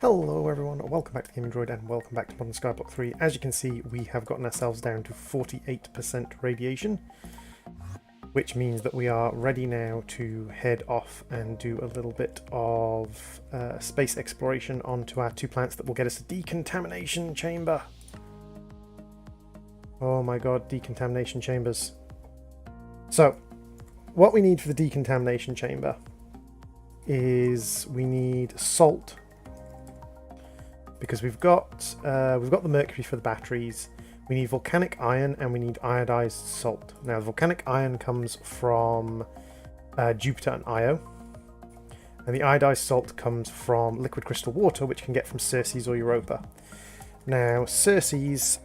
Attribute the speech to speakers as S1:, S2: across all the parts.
S1: Hello everyone, welcome back to Gaming Droid and welcome back to Modern Skyblock 3. As you can see, we have gotten ourselves down to 48% radiation, which means that we are ready now to head off and do a little bit of space exploration onto our two planets that will get us a decontamination chamber. Oh my god, decontamination chambers. So, what we need for the decontamination chamber is we need salt, because we've got the mercury for the batteries. We need volcanic iron and we need iodized salt. Now, the volcanic iron comes from Jupiter and Io, and the iodized salt comes from liquid crystal water, which can get from Ceres or Europa. Now, Ceres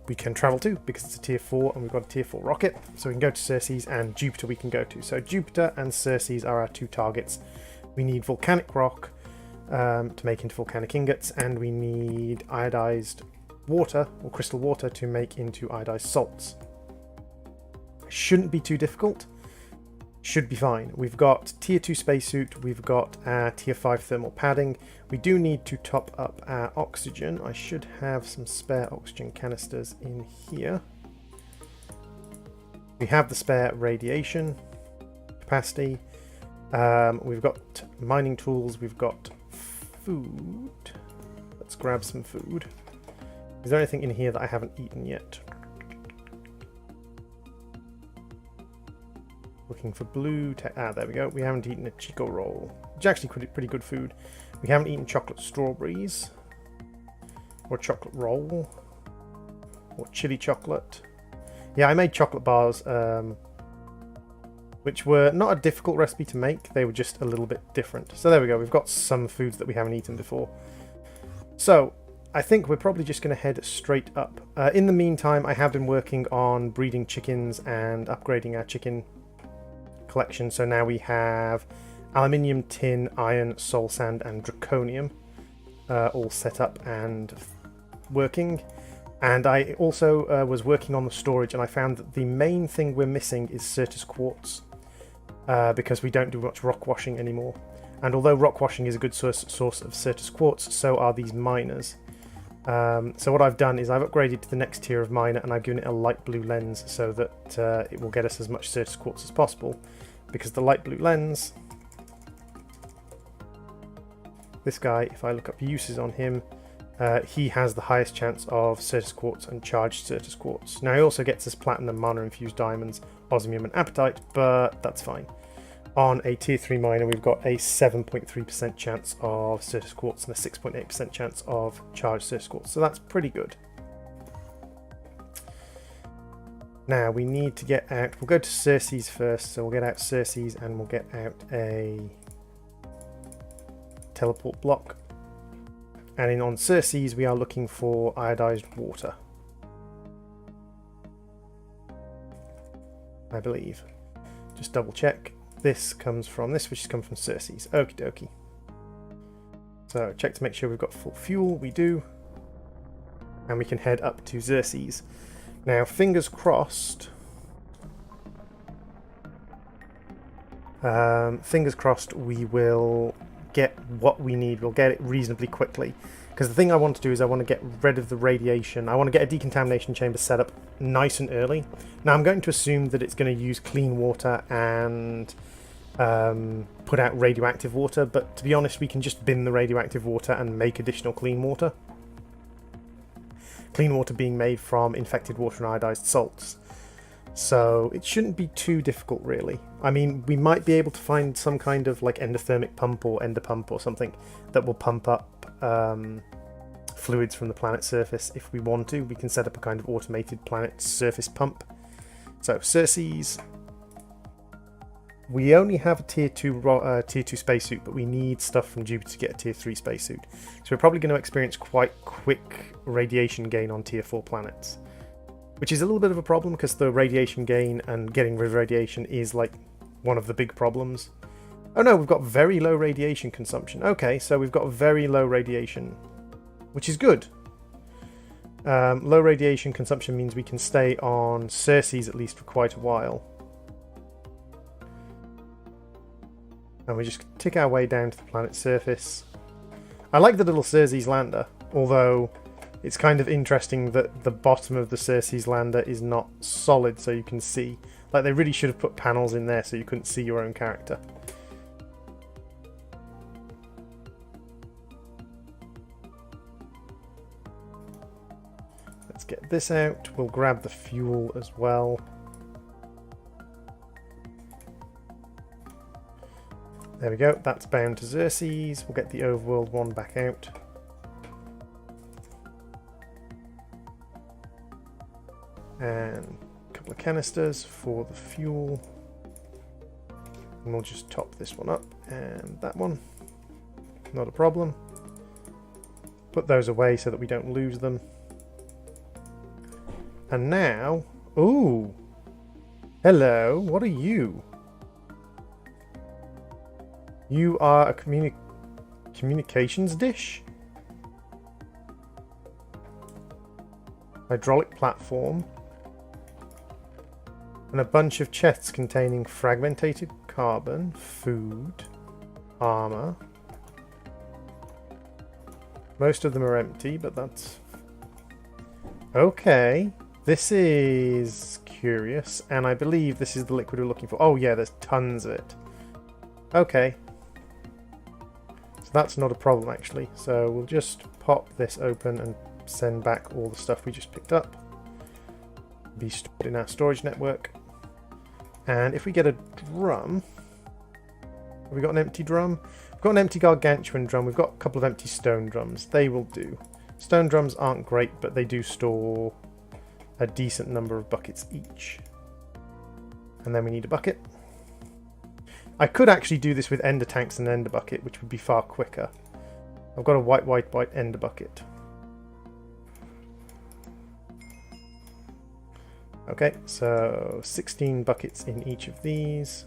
S1: we can travel to because it's a tier 4 and we've got a tier 4 rocket, so we can go to Ceres, and Jupiter we can go to. So Jupiter and Ceres are our two targets. We need volcanic rock to make into volcanic ingots, and we need iodized water or crystal water to make into iodized salts. Shouldn't be too difficult, should be fine. We've got tier 2 spacesuit, we've got our tier 5 thermal padding. We do need to top up our oxygen. I should have some spare oxygen canisters in here. We have the spare radiation capacity. We've got mining tools, we've got food. Let's grab some food. Is there anything in here that I haven't eaten yet? Looking for blue there we go. We haven't eaten a Chico roll, which is actually pretty good food. We haven't eaten chocolate strawberries, or chocolate roll, or chili chocolate. Yeah, I made chocolate bars, which were not a difficult recipe to make, they were just a little bit different. So there we go, we've got some foods that we haven't eaten before. So I think we're probably just going to head straight up. In the meantime, I have been working on breeding chickens and upgrading our chicken collection. So now we have aluminium, tin, iron, soul sand and draconium all set up and working. And I also was working on the storage, and I found that the main thing we're missing is Certus quartz, because we don't do much rock washing anymore. And although rock washing is a good source of Certus quartz, so are these miners. So what I've done is I've upgraded to the next tier of miner, and I've given it a light blue lens so that it will get us as much Certus quartz as possible, because the light blue lens, this guy, if I look up uses on him, he has the highest chance of Certus quartz and charged Certus quartz. Now he also gets us platinum, mana infused diamonds, osmium and apatite, but that's fine. On a tier 3 miner, we've got a 7.3% chance of Certus quartz and a 6.8% chance of charged Certus quartz, so that's pretty good. Now we need to get out, we'll go to Ceres first, so we'll get out Ceres and we'll get out a teleport block. And on Ceres we are looking for iodized water, I believe. Just double check. This comes from this, which has come from Ceres. Okie dokie. So check to make sure we've got full fuel. We do. And we can head up to Xerxes. Now, fingers crossed. Fingers crossed we will get what we need. We'll get it reasonably quickly. Because the thing I want to do is I want to get rid of the radiation. I want to get a decontamination chamber set up nice and early. Now I'm going to assume that it's going to use clean water and put out radioactive water, but to be honest, we can just bin the radioactive water and make additional clean water. Clean water being made from infected water and iodized salts. So it shouldn't be too difficult, really. I mean, we might be able to find some kind of like endothermic pump or ender pump or something that will pump up fluids from the planet's surface. If we want to, we can set up a kind of automated planet surface pump. So Ceres, we only have a tier 2 spacesuit, but we need stuff from Jupiter to get a tier 3 spacesuit. So we're probably going to experience quite quick radiation gain on tier 4 planets, which is a little bit of a problem because the radiation gain and getting rid of radiation is like one of the big problems. Oh no, we've got very low radiation consumption. Okay, so we've got very low radiation, which is good. Low radiation consumption means we can stay on Ceres at least for quite a while. And we just tick our way down to the planet's surface. I like the little Circe's lander, although it's kind of interesting that the bottom of the Circe's lander is not solid so you can see. Like, they really should have put panels in there so you couldn't see your own character. Let's get this out. We'll grab the fuel as well. There we go, that's bound to Xerxes. We'll get the overworld one back out. And a couple of canisters for the fuel. And we'll just top this one up and that one. Not a problem. Put those away so that we don't lose them. And now... Ooh! Hello, what are you? You are a communications dish? Hydraulic platform. And a bunch of chests containing fragmented carbon, food, armor. Most of them are empty, but that's... Okay. This is curious, and I believe this is the liquid we're looking for. Oh yeah, there's tons of it. Okay. So that's not a problem, actually. So we'll just pop this open and send back all the stuff we just picked up. Be stored in our storage network. And if we get a drum... Have we got an empty drum? We've got an empty gargantuan drum. We've got a couple of empty stone drums. They will do. Stone drums aren't great, but they do store a decent number of buckets each. And then we need a bucket. I could actually do this with ender tanks and ender bucket, which would be far quicker. I've got a white ender bucket. Okay, so 16 buckets in each of these.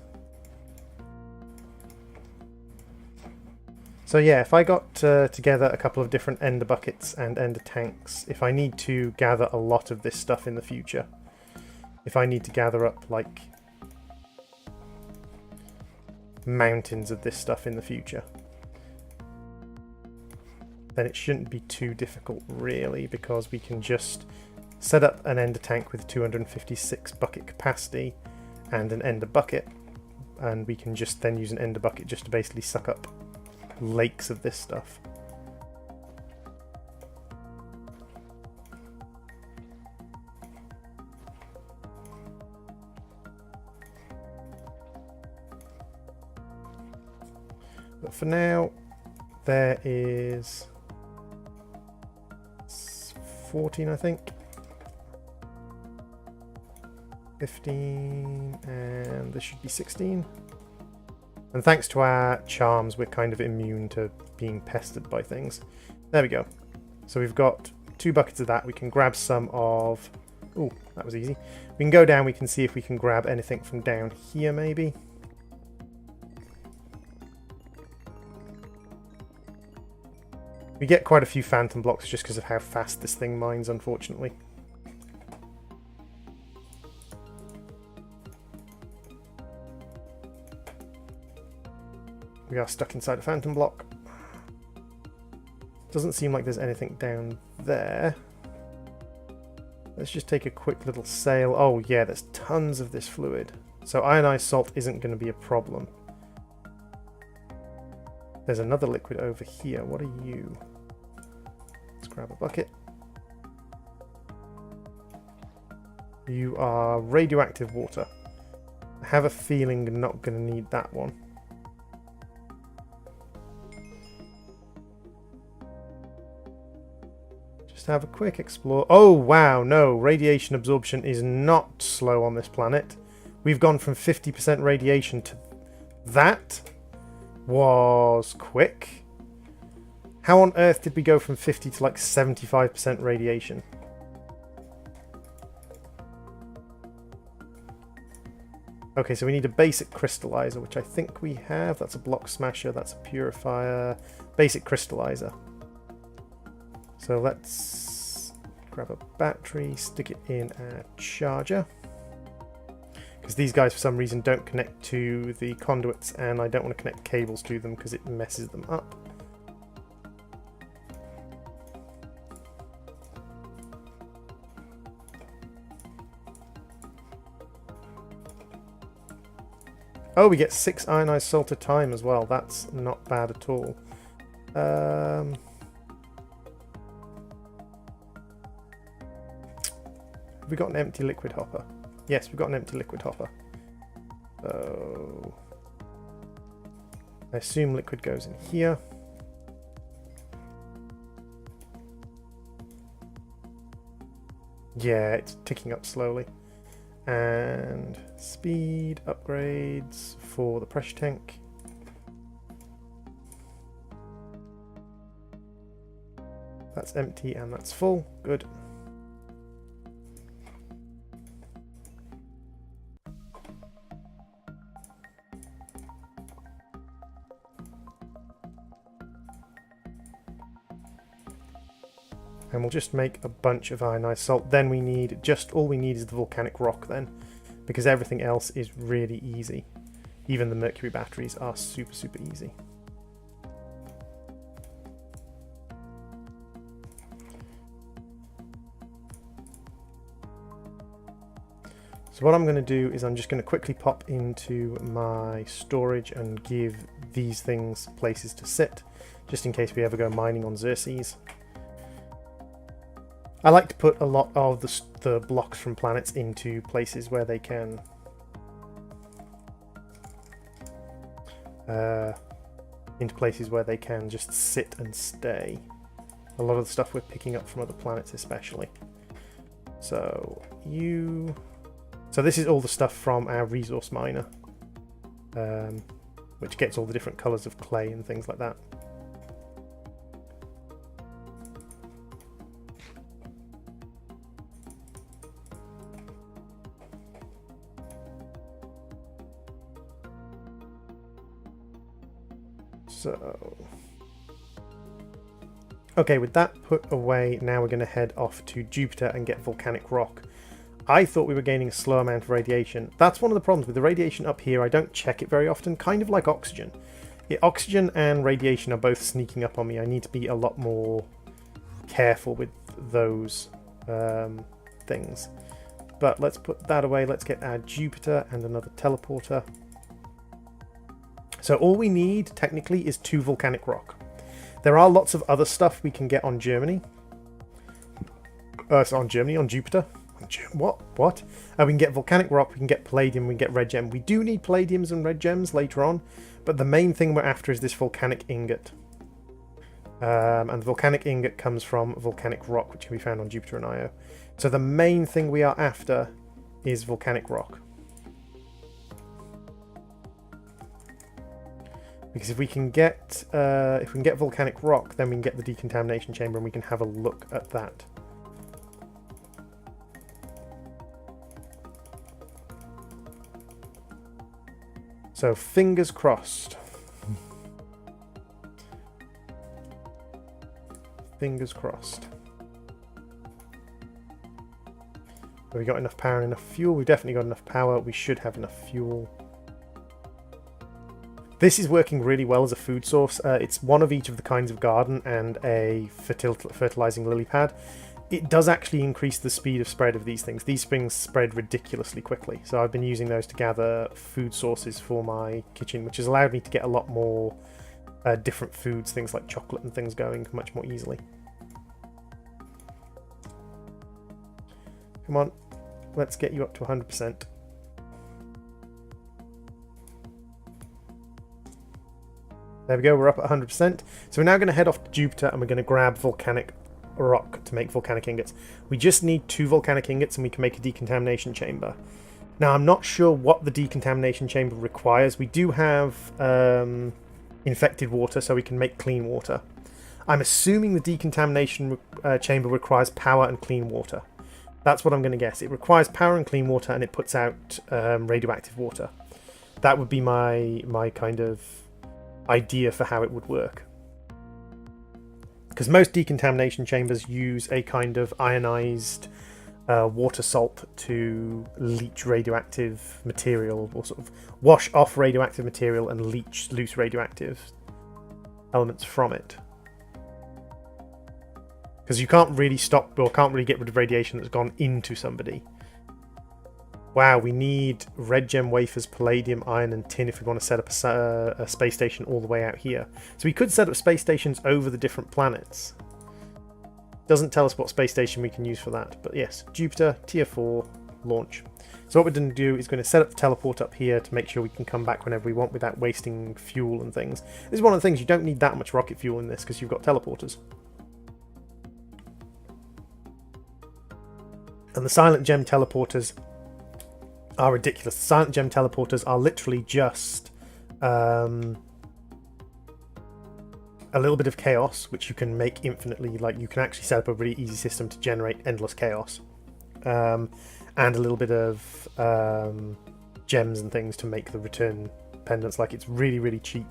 S1: So yeah, if I got together a couple of different ender buckets and ender tanks, if I need to gather a lot of this stuff in the future, if I need to gather up like mountains of this stuff in the future, then it shouldn't be too difficult really, because we can just set up an ender tank with 256 bucket capacity and an ender bucket, and we can just then use an ender bucket just to basically suck up lakes of this stuff. But for now, there is 14, I think. 15, and this should be 16. And thanks to our charms, we're kind of immune to being pestered by things. There we go. So we've got 2 buckets of that. We can grab some of... Ooh, that was easy. We can go down, we can see if we can grab anything from down here, maybe. We get quite a few phantom blocks just because of how fast this thing mines, unfortunately. We are stuck inside a phantom block. Doesn't seem like there's anything down there. Let's just take a quick little sail. Oh yeah, there's tons of this fluid. So ionized salt isn't going to be a problem. There's another liquid over here. What are you? Let's grab a bucket. You are radioactive water. I have a feeling I'm not going to need that one. Just have a quick explore. Oh wow, no, radiation absorption is not slow on this planet. We've gone from 50% radiation to... That was quick. How on earth did we go from 50 to like 75% radiation? Okay, so we need a basic crystallizer, which I think we have. That's a block smasher, that's a purifier. Basic crystallizer. So let's grab a battery, stick it in our charger. Because these guys for some reason don't connect to the conduits, and I don't want to connect cables to them because it messes them up. Oh, we get 6 ionized salt a time as well. That's not bad at all. Have we got an empty liquid hopper? Yes, we've got an empty liquid hopper. So I assume liquid goes in here. Yeah, it's ticking up slowly. And speed upgrades for the pressure tank. That's empty and that's full. Good. And we'll just make a bunch of ionized salt. Then we need, all we need is the volcanic rock then, because everything else is really easy. Even the mercury batteries are super, super easy. So what I'm going to do is I'm just going to quickly pop into my storage and give these things places to sit, just in case we ever go mining on Xerxes. I like to put a lot of the blocks from planets into places where they can just sit and stay. A lot of the stuff we're picking up from other planets especially. So this is all the stuff from our resource miner, which gets all the different colors of clay and things like that. So, okay, with that put away, now we're going to head off to Jupiter and get volcanic rock. I thought we were gaining a slow amount of radiation. That's one of the problems with the radiation up here. I don't check it very often, kind of like oxygen. Yeah, oxygen and radiation are both sneaking up on me. I need to be a lot more careful with those things. But let's put that away. Let's get our Jupiter and another teleporter. So all we need, technically, is 2 volcanic rock. There are lots of other stuff we can get on Germany. On Jupiter. What? We can get volcanic rock, we can get palladium, we can get red gem. We do need palladiums and red gems later on, but the main thing we're after is this volcanic ingot. And the volcanic ingot comes from volcanic rock, which can be found on Jupiter and Io. So the main thing we are after is volcanic rock. Because if we can get volcanic rock, then we can get the decontamination chamber and we can have a look at that. So fingers crossed. Fingers crossed. Have we got enough power and enough fuel? We've definitely got enough power. We should have enough fuel. This is working really well as a food source. It's one of each of the kinds of garden and a fertilizing lily pad. It does actually increase the speed of spread of these things. These things spread ridiculously quickly. So I've been using those to gather food sources for my kitchen, which has allowed me to get a lot more different foods, things like chocolate and things going much more easily. Come on, let's get you up to 100%. There we go, we're up at 100%. So we're now going to head off to Jupiter and we're going to grab volcanic rock to make volcanic ingots. We just need 2 volcanic ingots and we can make a decontamination chamber. Now I'm not sure what the decontamination chamber requires. We do have infected water, so we can make clean water. I'm assuming the decontamination chamber requires power and clean water. That's what I'm going to guess. It requires power and clean water and it puts out radioactive water. That would be my kind of idea for how it would work. Because most decontamination chambers use a kind of ionized water salt to leach radioactive material, or sort of wash off radioactive material and leach loose radioactive elements from it. Because you can't really stop or can't really get rid of radiation that's gone into somebody. Wow, we need red gem wafers, palladium, iron, and tin if we want to set up a space station all the way out here. So we could set up space stations over the different planets. Doesn't tell us what space station we can use for that, but yes, Jupiter, tier 4, launch. So what we're going to do is going to set up the teleport up here to make sure we can come back whenever we want without wasting fuel and things. This is one of the things, you don't need that much rocket fuel in this because you've got teleporters. And the silent gem teleporters are ridiculous. The silent gem teleporters are literally just a little bit of chaos, which you can make infinitely. Like, you can actually set up a really easy system to generate endless chaos. And a little bit of gems and things to make the return pendants. Like, it's really, really cheap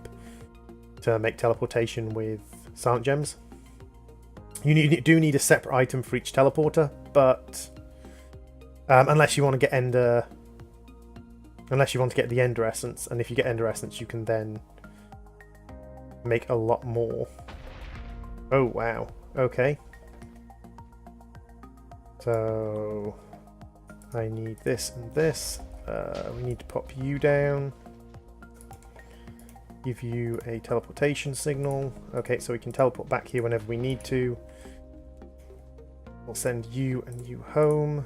S1: to make teleportation with silent gems. You do need a separate item for each teleporter, but unless you want to get the Ender Essence, and if you get Ender Essence, you can then make a lot more. Oh wow, okay. So I need this and this. We need to pop you down. Give you a teleportation signal. Okay, so we can teleport back here whenever we need to. We'll send you and you home.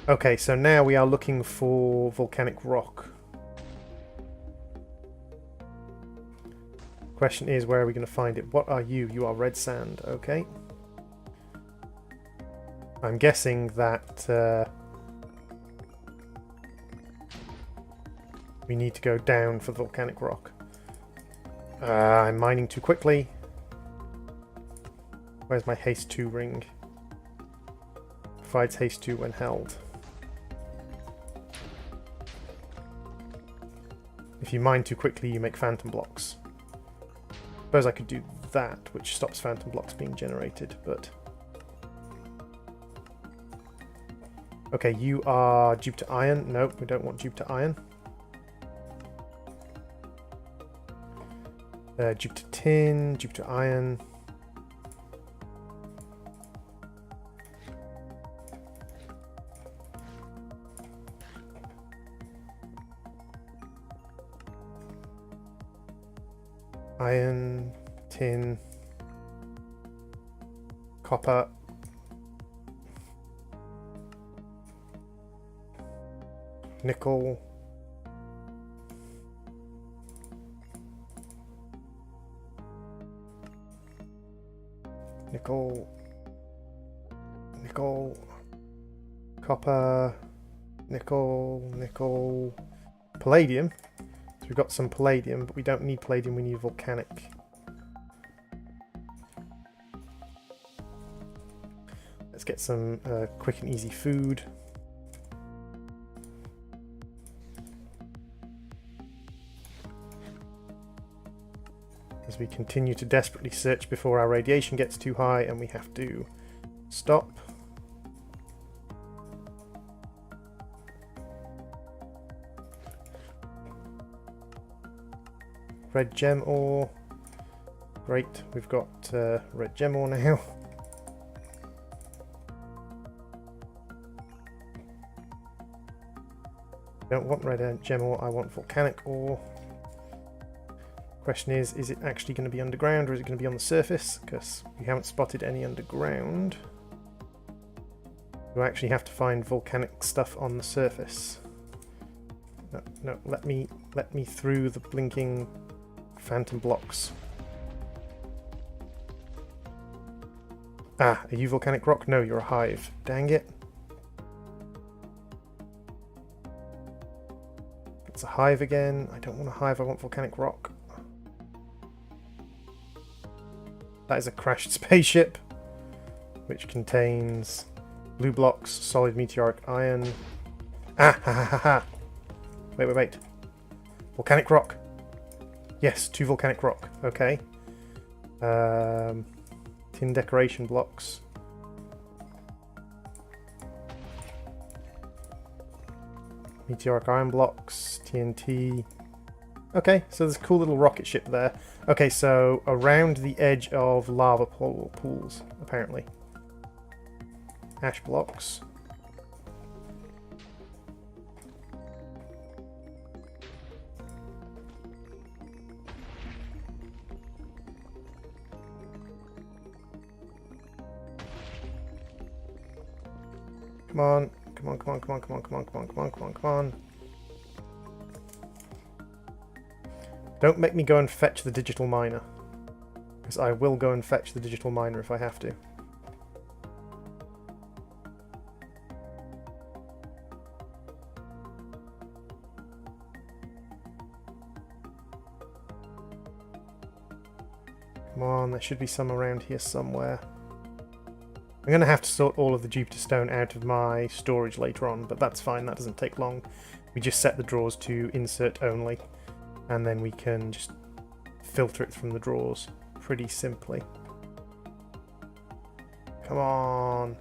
S1: Okay, so now we are looking for volcanic rock. Question is, where are we going to find it? What are you? You are red sand. Okay. I'm guessing that we need to go down for the volcanic rock. I'm mining too quickly. Where's my haste 2 ring? Provides haste 2 when held. If you mine too quickly, you make phantom blocks. Suppose I could do that, which stops phantom blocks being generated, but... Okay, you are Jupiter Iron. Nope, we don't want Jupiter Iron. Jupiter Tin, Jupiter Iron. Iron, tin, copper, nickel, nickel, copper, nickel, palladium. We've got some palladium, but we don't need palladium, we need volcanic. Let's get some quick and easy food. As we continue to desperately search before our radiation gets too high and we have to stop. Red gem ore. Great, we've got red gem ore now. I don't want red gem ore, I want volcanic ore. Question is it actually going to be underground or is it going to be on the surface? Because we haven't spotted any underground. You actually have to find volcanic stuff on the surface. No, let me through the blinking phantom blocks. Ah, are you volcanic rock? No, you're a hive. Dang it. It's a hive again. I don't want a hive, I want volcanic rock. That is a crashed spaceship, which contains blue blocks, solid meteoric iron. Ah, ha ha ha ha. Wait. Volcanic rock. Yes, 2 volcanic rock. Okay. Tin decoration blocks. Meteoric iron blocks. TNT. Okay, so there's a cool little rocket ship there. Okay, so around the edge of lava pools, apparently. Ash blocks. Come on. Come on, come on, come on, come on, come on, come on, come on, come on, come on. Don't make me go and fetch the digital miner. Because I will go and fetch the digital miner if I have to. Come on, there should be some around here somewhere. I'm going to have to sort all of the Jupiter stone out of my storage later on, but that's fine, that doesn't take long. We just set the drawers to insert only, and then we can just filter it from the drawers pretty simply. Come on.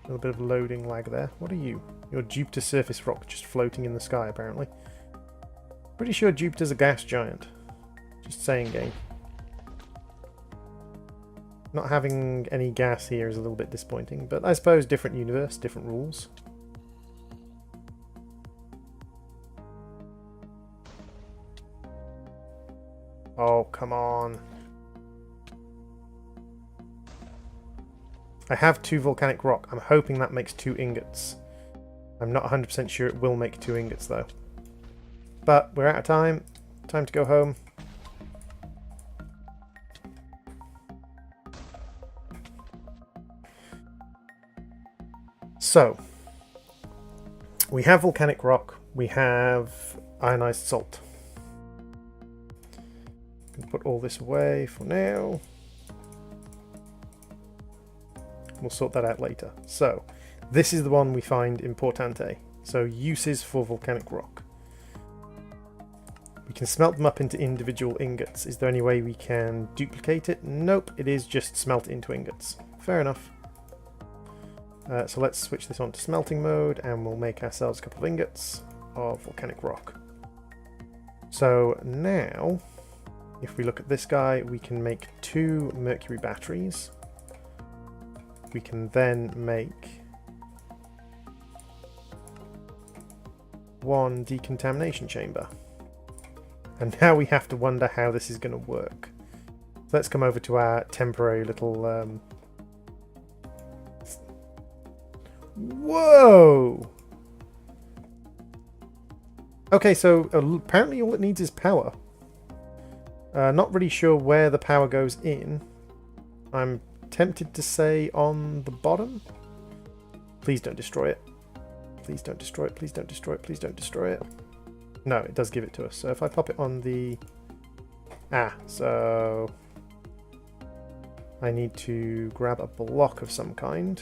S1: A little bit of loading lag there. What are you? You're Jupiter surface rock just floating in the sky apparently. Pretty sure Jupiter's a gas giant. Just saying, game. Not having any gas here is a little bit disappointing, but I suppose different universe, different rules. Oh, come on. I have 2 volcanic rock. I'm hoping that makes 2 ingots. I'm not 100% sure it will make 2 ingots though. But we're out of time. Time to go home. So, we have volcanic rock, we have ionized salt. Put all this away for now. We'll sort that out later. So, this is the one we find importante. So, uses for volcanic rock. We can smelt them up into individual ingots. Is there any way we can duplicate it? Nope, it is just smelt into ingots. Fair enough. So let's switch this on to smelting mode and we'll make ourselves a couple of ingots of volcanic rock. So now, if we look at this guy, we can make 2 mercury batteries. We can then make 1 decontamination chamber. And now we have to wonder how this is going to work. So let's come over to our temporary little... Whoa! Okay, so apparently all it needs is power. Not really sure where the power goes in. I'm tempted to say on the bottom. Please don't destroy it. Please don't destroy it. Please don't destroy it. Please don't destroy it. No, it does give it to us. So if I pop it on the... so... I need to grab a block of some kind.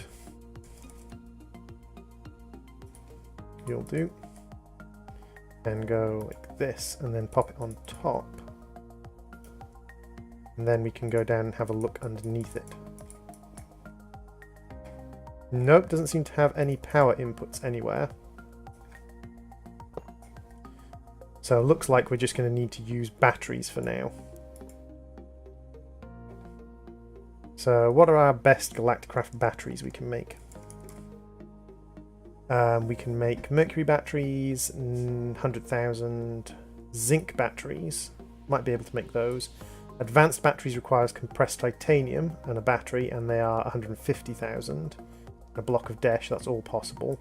S1: You'll do. And go like this, and then pop it on top. And then we can go down and have a look underneath it. Nope, doesn't seem to have any power inputs anywhere. So it looks like we're just going to need to use batteries for now. So what are our best Galacticraft batteries we can make? We can make mercury batteries, 100,000 zinc batteries, might be able to make those. Advanced batteries requires compressed titanium and a battery, and they are 150,000. A block of Desh, that's all possible.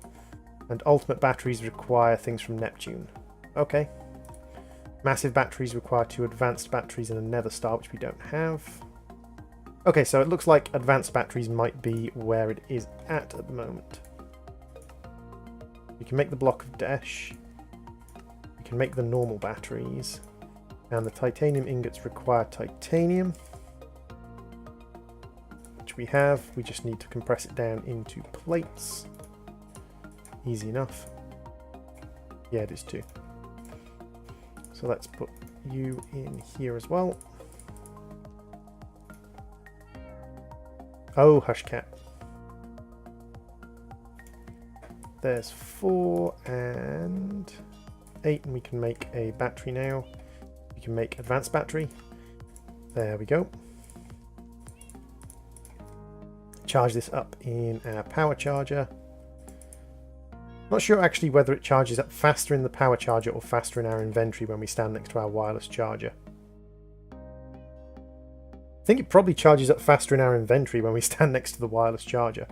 S1: And ultimate batteries require things from Neptune. Okay. Massive batteries require 2 advanced batteries and a nether star, which we don't have. Okay, so it looks like advanced batteries might be where it is at the moment. We can make the block of Desh. We can make the normal batteries. And the titanium ingots require titanium, which we have. We just need to compress it down into plates. Easy enough. Yeah, it is too. So let's put you in here as well. Oh, hush cat. There's 4 and 8, and we can make a battery now. We can make advanced battery. There we go. Charge this up in our power charger. Not sure actually whether it charges up faster in the power charger or faster in our inventory when we stand next to our wireless charger. I think it probably charges up faster in our inventory when we stand next to the wireless charger.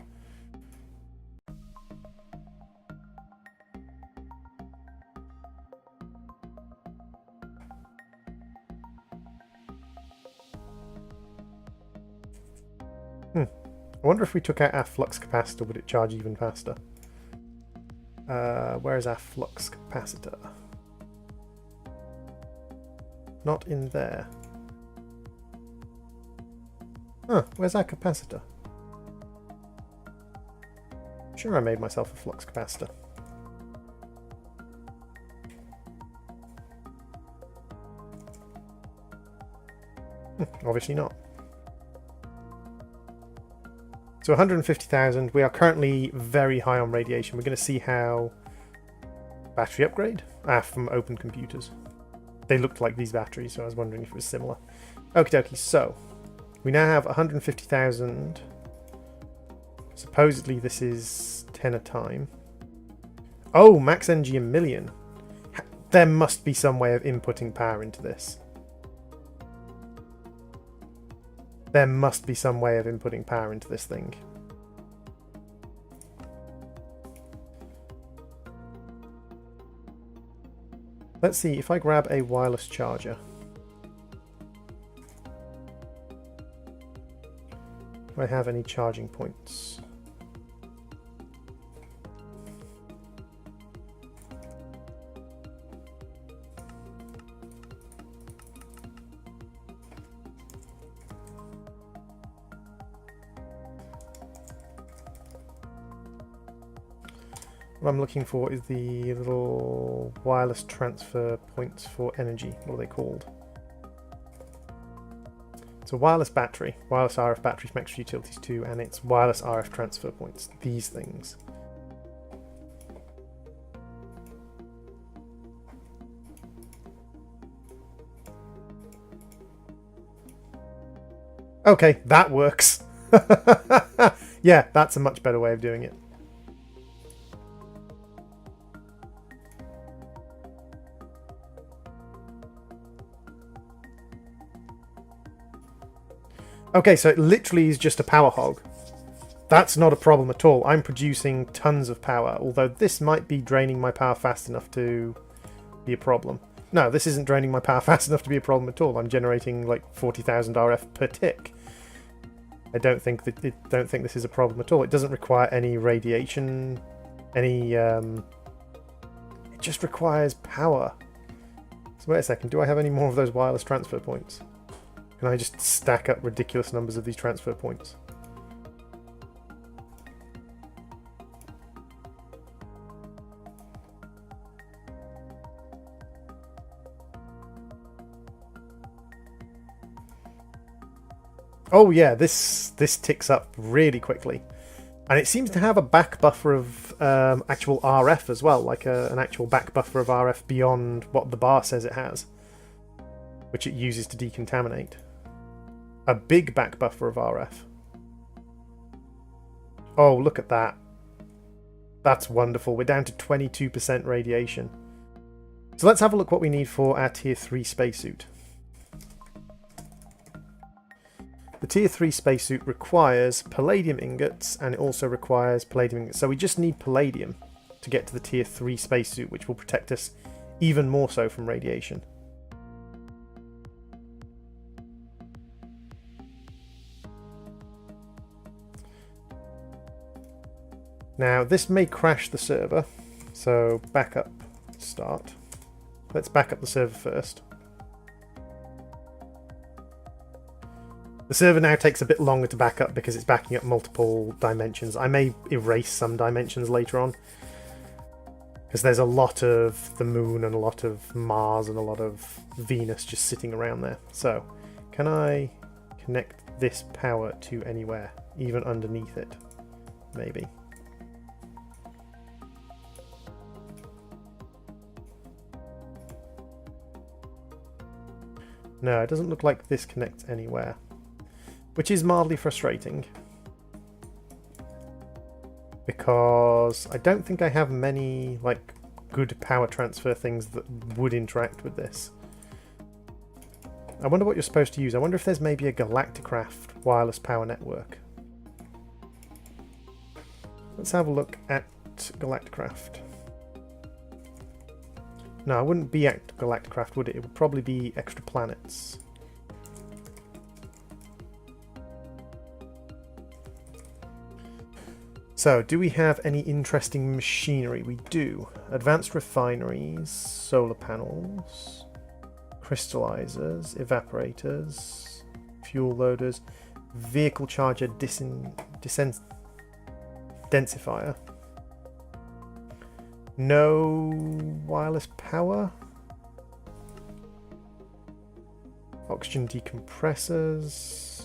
S1: I wonder if we took out our flux capacitor, would it charge even faster? Where is our flux capacitor? Not in there. Huh, where's our capacitor? Sure, I made myself a flux capacitor. Obviously not. So 150,000, we are currently very high on radiation. We're going to see how battery upgrade from open computers. They looked like these batteries, so I was wondering if it was similar. Okie dokie, so we now have 150,000. Supposedly this is 10 a time. Oh, max energy a million. There must be some way of inputting power into this. There must be some way of inputting power into this thing. Let's see, if I grab a wireless charger. Do I have any charging points? What I'm looking for is the little wireless transfer points for energy. What are they called? It's a wireless battery, wireless RF battery from Extra Utilities 2, and it's wireless RF transfer points. These things. Okay, that works. Yeah, that's a much better way of doing it. Okay, so it literally is just a power hog. That's not a problem at all. I'm producing tons of power, although this might be draining my power fast enough to be a problem. No, this isn't draining my power fast enough to be a problem at all. I'm generating like 40,000 RF per tick. I don't think this is a problem at all. It doesn't require any radiation, it just requires power. So wait a second, do I have any more of those wireless transfer points? Can I just stack up ridiculous numbers of these transfer points? Oh yeah, this ticks up really quickly. And it seems to have a back buffer of actual RF as well, like an actual back buffer of RF beyond what the bar says it has, which it uses to decontaminate. A big back buffer of RF. Oh, look at that. That's wonderful. We're down to 22% radiation. So let's have a look what we need for our Tier 3 spacesuit. The Tier 3 spacesuit requires palladium ingots, and it also requires palladium ingots. So we just need palladium to get to the Tier 3 spacesuit, which will protect us even more so from radiation. Now, this may crash the server, so back up, start. Let's back up the server first. The server now takes a bit longer to back up because it's backing up multiple dimensions. I may erase some dimensions later on, because there's a lot of the moon and a lot of Mars and a lot of Venus just sitting around there. So, can I connect this power to anywhere, even underneath it? Maybe. No, it doesn't look like this connects anywhere, which is mildly frustrating because I don't think I have many like good power transfer things that would interact with this. I wonder what you're supposed to use. I wonder if there's maybe a Galacticraft wireless power network. Let's have a look at Galacticraft. No, it wouldn't be at Galacticraft, would it? It would probably be Extra Planets. So, do we have any interesting machinery? We do. Advanced refineries, solar panels, crystallizers, evaporators, fuel loaders, vehicle charger densifier. No wireless power. Oxygen decompressors.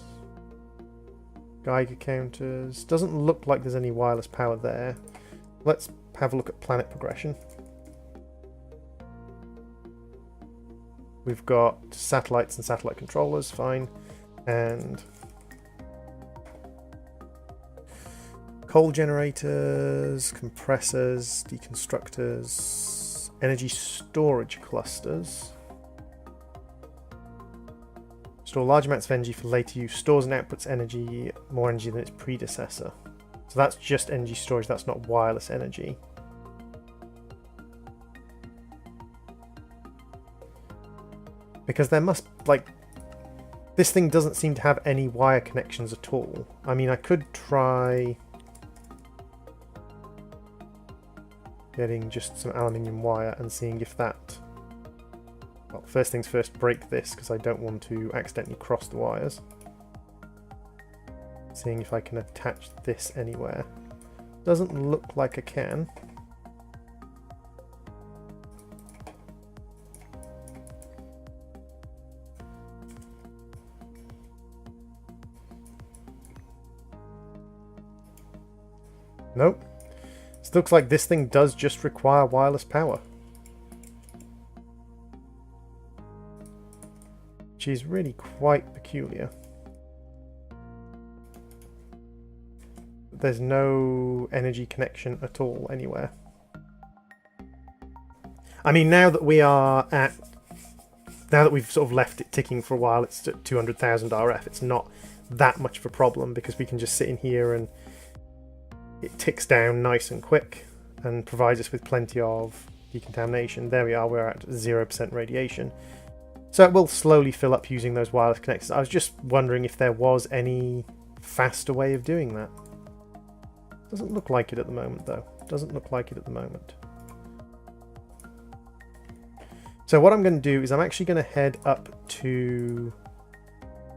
S1: Geiger counters. Doesn't look like there's any wireless power there. Let's have a look at planet progression. We've got satellites and satellite controllers, fine. And coal generators, compressors, deconstructors, energy storage clusters. Store large amounts of energy for later use. Stores and outputs energy, more energy than its predecessor. So that's just energy storage, that's not wireless energy. Because there must, like, this thing doesn't seem to have any wire connections at all. I mean, I could try getting just some aluminium wire and seeing if that... Well, first things first, break this, because I don't want to accidentally cross the wires. Seeing if I can attach this anywhere. Doesn't look like I can. Nope. It looks like this thing does just require wireless power. Which is really quite peculiar. There's no energy connection at all anywhere. I mean, now that we've sort of left it ticking for a while, it's at 200,000 RF, it's not that much of a problem because we can just sit in here and it ticks down nice and quick and provides us with plenty of decontamination. There we are, we're at 0% radiation. So it will slowly fill up using those wireless connectors. I was just wondering if there was any faster way of doing that. Doesn't look like it at the moment, though. Doesn't look like it at the moment. So what I'm going to do is I'm actually going to head up to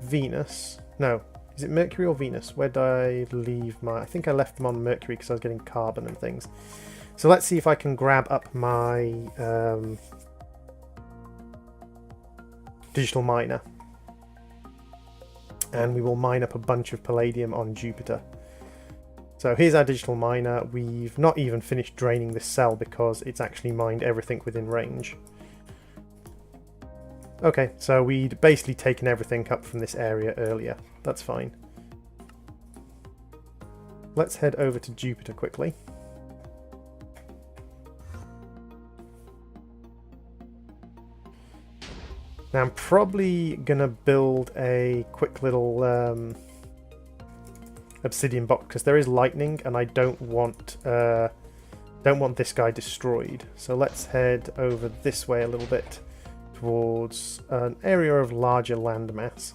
S1: Venus. No, is it Mercury or Venus? Where did I leave my... I think I left them on Mercury because I was getting carbon and things. So let's see if I can grab up my digital miner. And we will mine up a bunch of palladium on Jupiter. So here's our digital miner. We've not even finished draining this cell because it's actually mined everything within range. Okay, so we'd basically taken everything up from this area earlier. That's fine. Let's head over to Jupiter quickly. Now I'm probably gonna build a quick little obsidian box because there is lightning and I don't want this guy destroyed. So let's head over this way a little bit towards an area of larger landmass,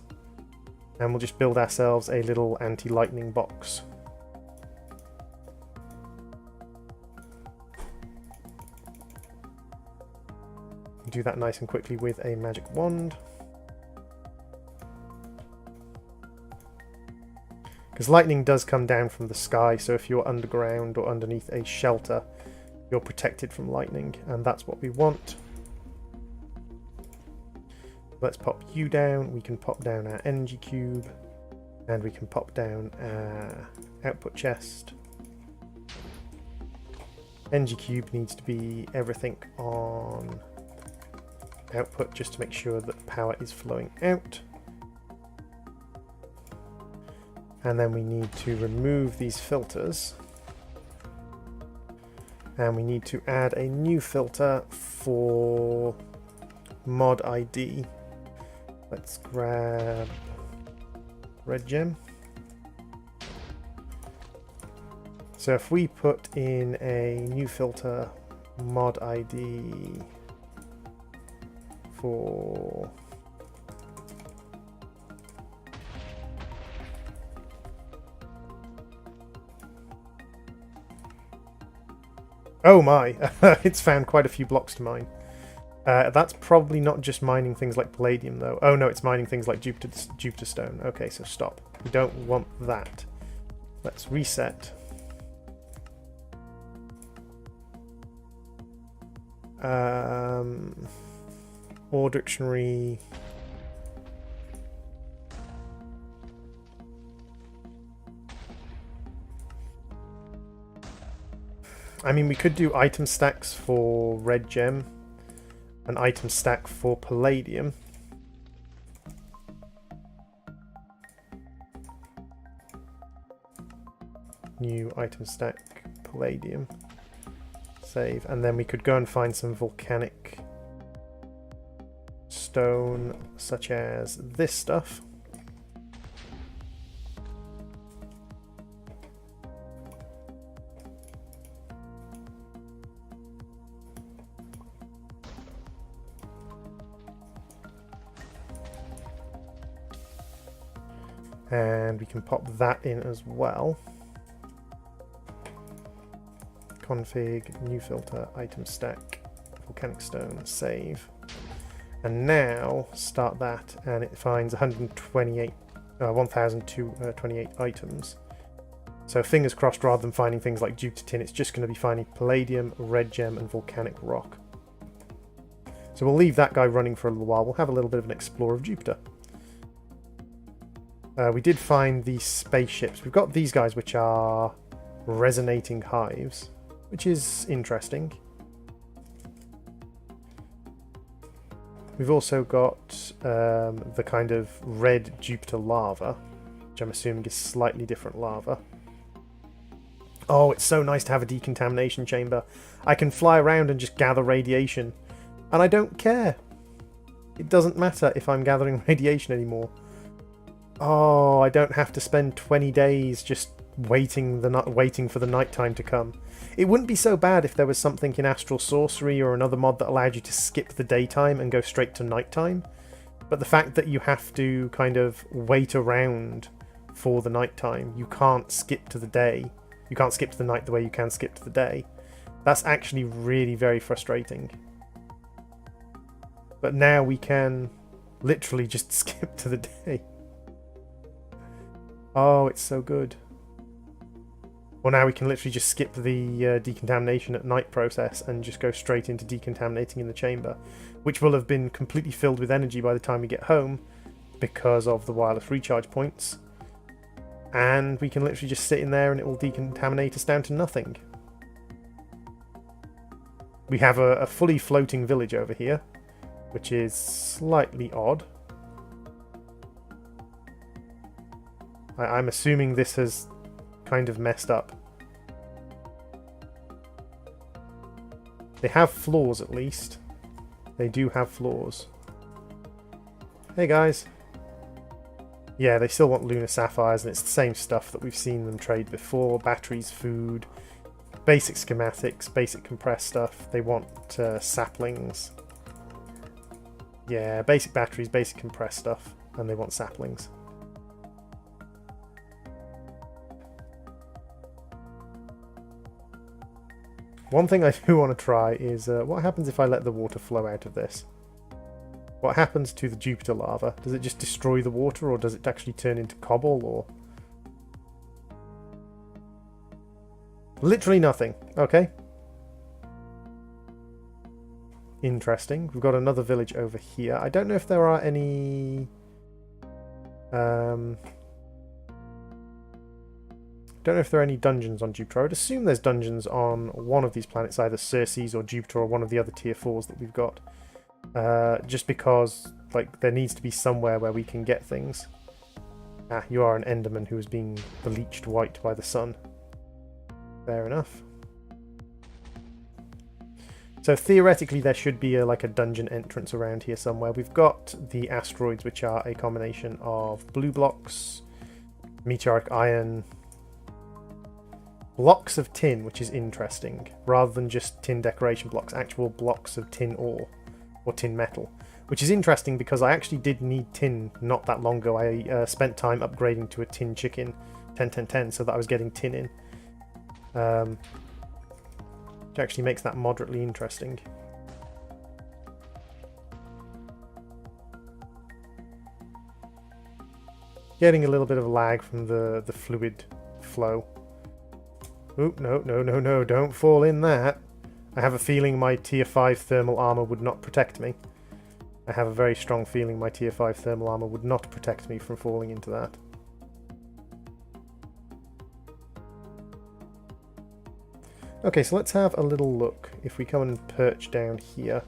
S1: and we'll just build ourselves a little anti-lightning box. Do that nice and quickly with a magic wand. Because lightning does come down from the sky, so if you're underground or underneath a shelter, you're protected from lightning, and that's what we want. Let's pop you down. We can pop down our energy cube, and we can pop down our output chest. Energy cube needs to be everything on output just to make sure that power is flowing out. And then we need to remove these filters. And we need to add a new filter for mod ID. Let's grab red gem. So if we put in a new filter, mod ID for oh my, it's found quite a few blocks to mine. That's probably not just mining things like palladium though. Oh no, it's mining things like Jupiter stone. Okay, so stop. We don't want that. Let's reset. Ore dictionary. I mean, we could do item stacks for red gem, an item stack for palladium. New item stack, palladium. Save, and then we could go and find some volcanic stone, such as this stuff. And we can pop that in as well. Config, new filter, item stack, volcanic stone, save. And now start that, and it finds 1,028 items. So fingers crossed, rather than finding things like Jupiter tin, it's just going to be finding palladium, red gem, and volcanic rock. So we'll leave that guy running for a little while. We'll have a little bit of an explore of Jupiter. We did find these spaceships. We've got these guys, which are resonating hives, which is interesting. We've also got the kind of red Jupiter lava, which I'm assuming is slightly different lava. Oh, it's so nice to have a decontamination chamber. I can fly around and just gather radiation, and I don't care. It doesn't matter if I'm gathering radiation anymore. Oh, I don't have to spend 20 days just waiting for the nighttime to come. It wouldn't be so bad if there was something in Astral Sorcery or another mod that allowed you to skip the daytime and go straight to nighttime. But the fact that you have to kind of wait around for the nighttime, you can't skip to the day. You can't skip to the night the way you can skip to the day. That's actually really very frustrating. But now we can literally just skip to the day. Oh, it's so good. Well, now we can literally just skip the decontamination at night process and just go straight into decontaminating in the chamber, which will have been completely filled with energy by the time we get home because of the wireless recharge points. And we can literally just sit in there and it will decontaminate us down to nothing. We have a fully floating village over here, which is slightly odd. I'm assuming this has kind of messed up. They have floors, at least. They do have floors. Hey guys. Yeah, they still want lunar sapphires, and it's the same stuff that we've seen them trade before. Batteries, food, basic schematics, basic compressed stuff. They want saplings. Yeah, basic batteries, basic compressed stuff, and they want saplings. One thing I do want to try is what happens if I let the water flow out of this? What happens to the Jupiter lava? Does it just destroy the water, or does it actually turn into cobble, or... Literally nothing. Okay. Interesting. We've got another village over here. I don't know if there are any... Don't know if there are any dungeons on Jupiter. I would assume there's dungeons on one of these planets, either Ceres or Jupiter or one of the other tier 4s that we've got. Just because, like, there needs to be somewhere where we can get things. Ah, you are an Enderman who is being bleached white by the sun. Fair enough. So theoretically there should be like a dungeon entrance around here somewhere. We've got the asteroids, which are a combination of blue blocks, meteoric iron, blocks of tin, which is interesting, rather than just tin decoration blocks, actual blocks of tin ore or tin metal, which is interesting because I actually did need tin not that long ago. I spent time upgrading to a tin chicken 10-10-10 so that I was getting tin in, which actually makes that moderately interesting. Getting a little bit of lag from the fluid flow. Oop, no, don't fall in that. I have a feeling my tier 5 thermal armor would not protect me. I have a very strong feeling my tier 5 thermal armor would not protect me from falling into that. Okay, so let's have a little look. If we come and perch down here,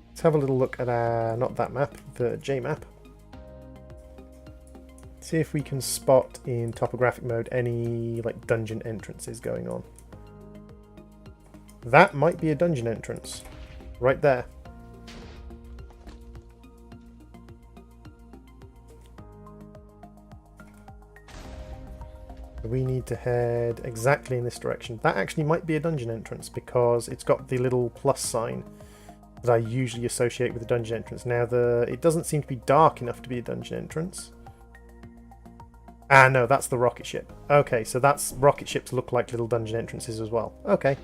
S1: let's have a little look at our, not that map, the J map. See if we can spot in topographic mode any like dungeon entrances going on. That might be a dungeon entrance right there. We need to head exactly in this direction. That actually might be a dungeon entrance because it's got the little plus sign that I usually associate with a dungeon entrance. Now it doesn't seem to be dark enough to be a dungeon entrance. Ah, no, that's the rocket ship. Okay, so that's rocket ships look like little dungeon entrances as well. Okay.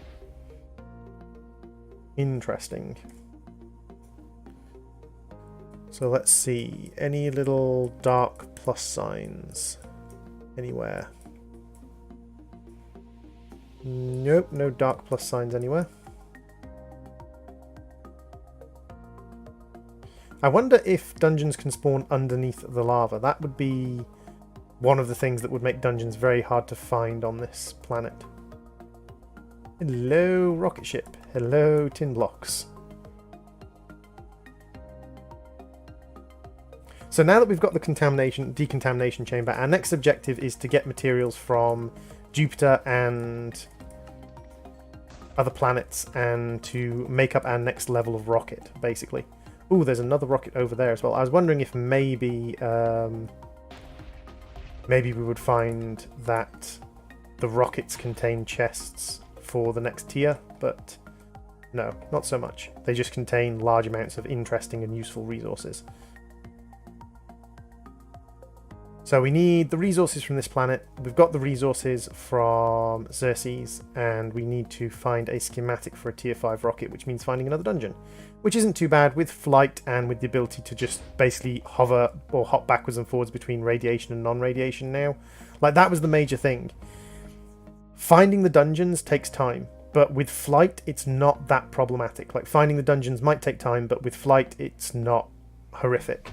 S1: Interesting. So let's see. Any little dark plus signs anywhere? Nope, no dark plus signs anywhere. I wonder if dungeons can spawn underneath the lava. That would be one of the things that would make dungeons very hard to find on this planet. Hello, rocket ship. Hello, tin blocks. So now that we've got the decontamination chamber, our next objective is to get materials from Jupiter and other planets and to make up our next level of rocket, basically. Ooh, there's another rocket over there as well. I was wondering if maybe maybe we would find that the rockets contain chests for the next tier, but no, not so much. They just contain large amounts of interesting and useful resources. So we need the resources from this planet. We've got the resources from Xerxes, and we need to find a schematic for a tier 5 rocket, which means finding another dungeon, which isn't too bad with flight and with the ability to just basically hover or hop backwards and forwards between radiation and non-radiation now. Like, that was the major thing. Finding the dungeons takes time, but with flight, it's not that problematic. Like, finding the dungeons might take time, but with flight, it's not horrific.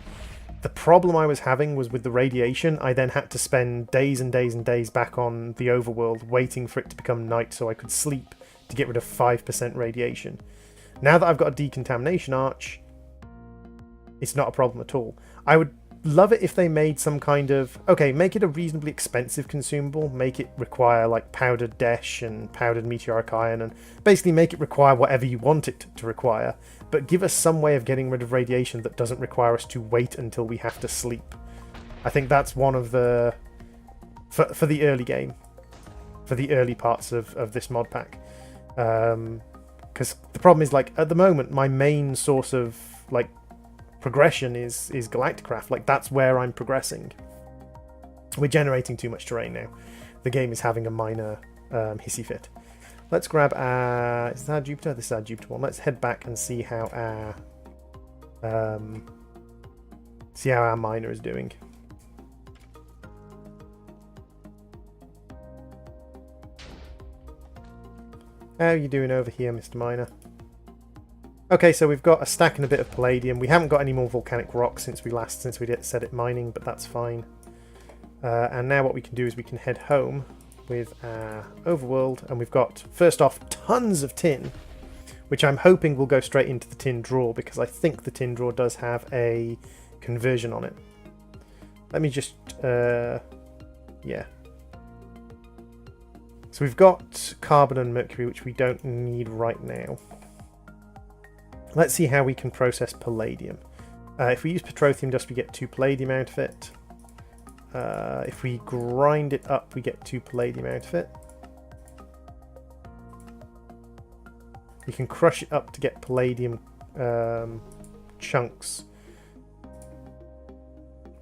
S1: The problem I was having was with the radiation. I then had to spend days and days and days back on the overworld waiting for it to become night so I could sleep to get rid of 5% radiation. Now that I've got a decontamination arch, it's not a problem at all. I would love it if they made some kind of... Okay, make it a reasonably expensive consumable. Make it require like powdered desh and powdered meteoric iron, and basically make it require whatever you want it to require. But give us some way of getting rid of radiation that doesn't require us to wait until we have to sleep. I think that's one of the... For the early game. For the early parts of this mod pack. Because the problem is, like, at the moment, my main source of, like, progression is Galacticraft. Like, that's where I'm progressing. We're generating too much terrain now. The game is having a minor hissy fit. Let's grab our... Is that our Jupiter? This is our Jupiter one. Let's head back and see how our miner is doing. How are you doing over here, Mr. Miner? Okay, so we've got a stack and a bit of palladium. We haven't got any more volcanic rock since we set it mining, but that's fine. And now what we can do is we can head home with our overworld, and we've got, first off, tons of tin, which I'm hoping will go straight into the tin drawer, because I think the tin drawer does have a conversion on it. Let me just, yeah. So we've got carbon and mercury, which we don't need right now. Let's see how we can process palladium. If we use petroleum dust, we get 2 palladium out of it. If we grind it up, we get 2 palladium out of it. We can crush it up to get palladium chunks,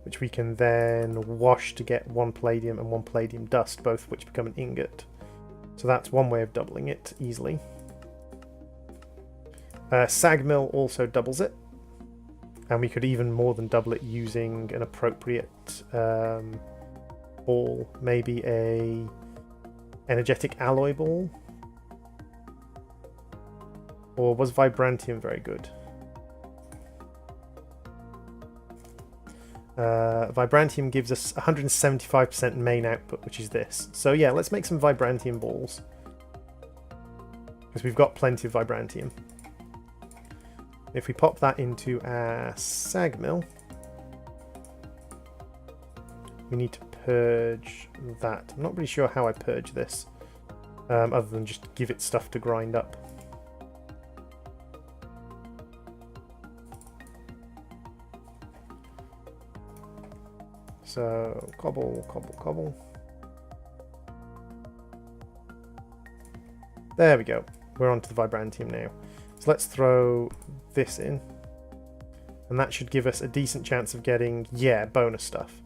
S1: which we can then wash to get 1 palladium and 1 palladium dust, both of which become an ingot. So that's one way of doubling it easily. Sag mill also doubles it, and we could even more than double it using an appropriate ball, maybe a energetic alloy ball. Or was vibrantium very good? Vibrantium gives us 175% main output, which is this. So yeah, let's make some vibrantium balls, because we've got plenty of vibrantium. If we pop that into our sag mill, we need to purge that. I'm not really sure how I purge this, other than just give it stuff to grind up. So cobble, cobble, cobble. There we go. We're onto the vibrantium now. So let's throw this in, and that should give us a decent chance of getting, yeah, bonus stuff.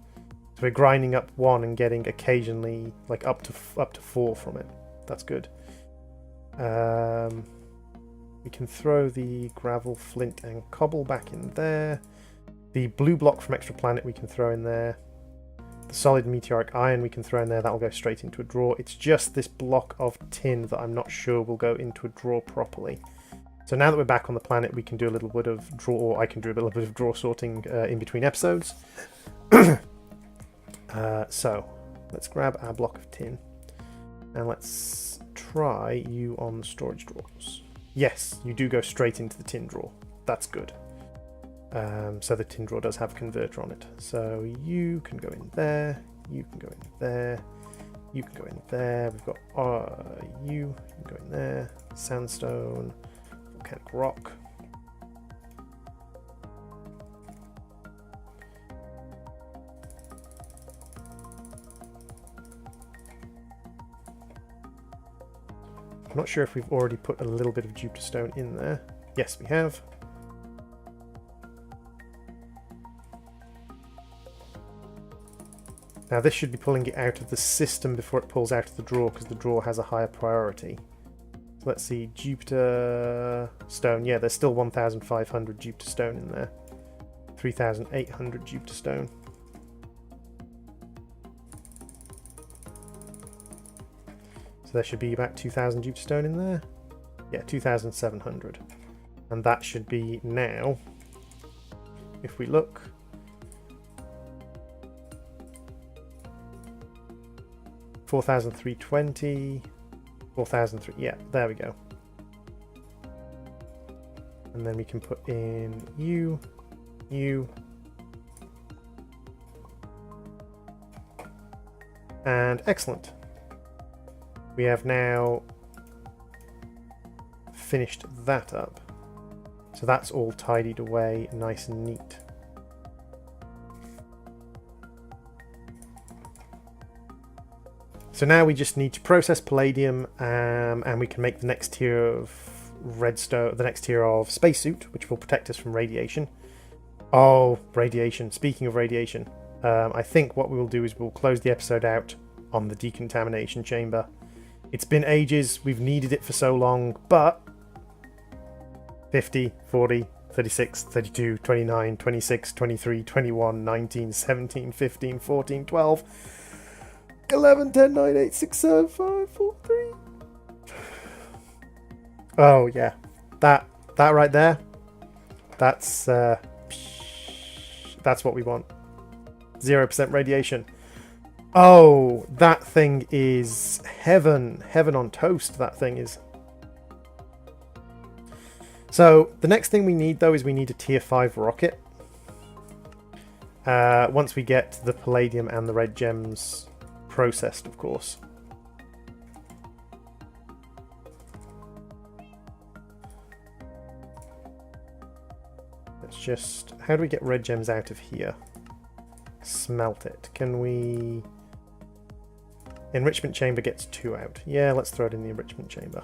S1: So we're grinding up 1 and getting occasionally like up to 4 from it. That's good. We can throw the gravel, flint, and cobble back in there. The blue block from Extra Planet we can throw in there. The solid meteoric iron we can throw in there. That will go straight into a drawer. It's just this block of tin that I'm not sure will go into a drawer properly. So now that we're back on the planet, we can do a little bit of drawer, or I can do a little bit of drawer sorting in between episodes. So let's grab our block of tin, and let's try you on the storage drawers. Yes, you do go straight into the tin drawer. That's good. So the tin drawer does have a converter on it. So you can go in there, you can go in there, you can go in there. We've got you can go in there. Sandstone, volcanic rock. I'm not sure if we've already put a little bit of Jupiter stone in there. Yes, we have. Now this should be pulling it out of the system before it pulls out of the drawer, because the drawer has a higher priority. So let's see, Jupiter stone. Yeah, there's still 1,500 Jupiter stone in there. 3,800 Jupiter stone. So there should be about 2,000 Jupiter stone in there. Yeah, 2,700. And that should be now, if we look, 4,320, 4,003. Yeah, there we go. And then we can put in you. And excellent. We have now finished that up. So that's all tidied away nice and neat. So now we just need to process palladium, and we can make the next tier of redstone, the next tier of spacesuit, which will protect us from radiation. Oh, radiation. Speaking of radiation, I think what we will do is we'll close the episode out on the decontamination chamber. It's been ages, we've needed it for so long, but 50, 40, 36, 32, 29, 26, 23, 21, 19, 17, 15, 14, 12... 11, 10, 9, 8, 6, 7, 5, 4, 3. Oh yeah, that right there. That's what we want. 0% radiation. Oh, that thing is heaven on toast. That thing is. So the next thing we need though is we need a tier 5 rocket. Once we get the palladium and the red gems processed, of course. Let's just... How do we get red gems out of here? Smelt it. Can we... Enrichment chamber gets 2 out. Yeah, let's throw it in the enrichment chamber.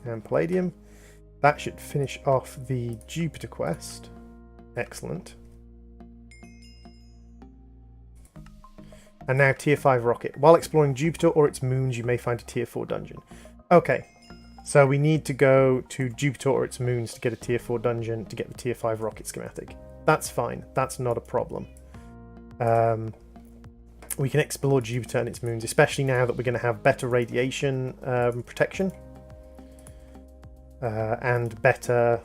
S1: And palladium. That should finish off the Jupiter quest. Excellent. And now tier 5 rocket. While exploring Jupiter or its moons, you may find a tier 4 dungeon. Okay, so we need to go to Jupiter or its moons to get a tier 4 dungeon to get the tier 5 rocket schematic. That's fine. That's not a problem. We can explore Jupiter and its moons, especially now that we're going to have better radiation protection. And better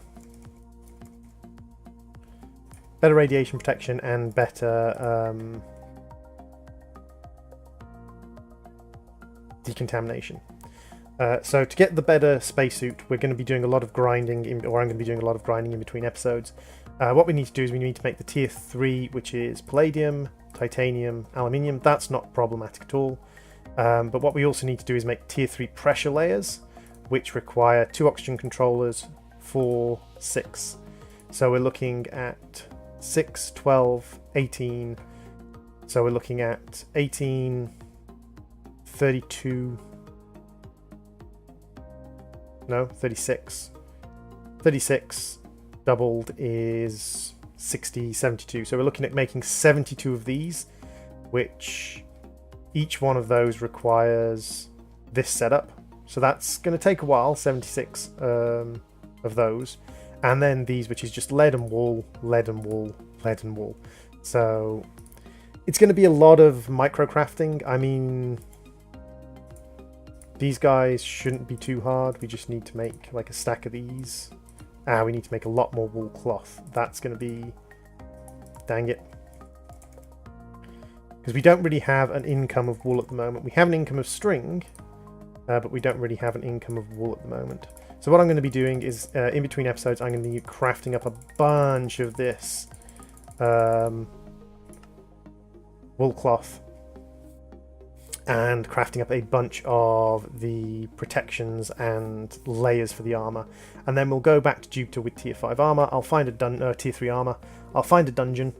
S1: radiation protection and better decontamination. So to get the better spacesuit, we're going to be doing a lot of grinding, or I'm going to be doing a lot of grinding in between episodes. What we need to do is we need to make the tier 3, which is palladium, titanium, aluminium. That's not problematic at all. But what we also need to do is make tier 3 pressure layers, which require 2 oxygen controllers, 4, 6. So we're looking at 6, 12, 18. So we're looking at 18, 32, no, 36. 36 doubled is 60, 72. So we're looking at making 72 of these, which each one of those requires this setup. So that's going to take a while, 76 of those. And then these, which is just lead and wool, lead and wool, lead and wool. So it's going to be a lot of microcrafting. I mean, these guys shouldn't be too hard. We just need to make like a stack of these. We need to make a lot more wool cloth. That's going to be... Dang it. Because we don't really have an income of wool at the moment. We have an income of string, but we don't really have an income of wool at the moment. So what I'm going to be doing is, in between episodes, I'm going to be crafting up a bunch of this wool cloth and crafting up a bunch of the protections and layers for the armor. And then we'll go back to Jupiter with tier 5 armor. I'll find a tier 3 armor. I'll find a dungeon,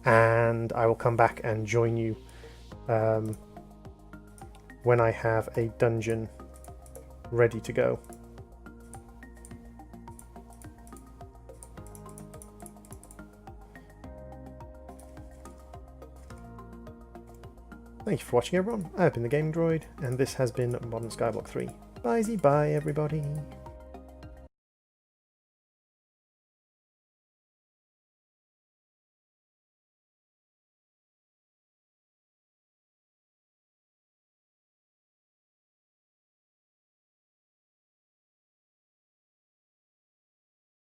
S1: and I will come back and join you when I have a dungeon ready to go. Thank you for watching, everyone. I've been the Gaming Droid, and this has been Modern Skyblock 3. Bye-zy-bye, everybody.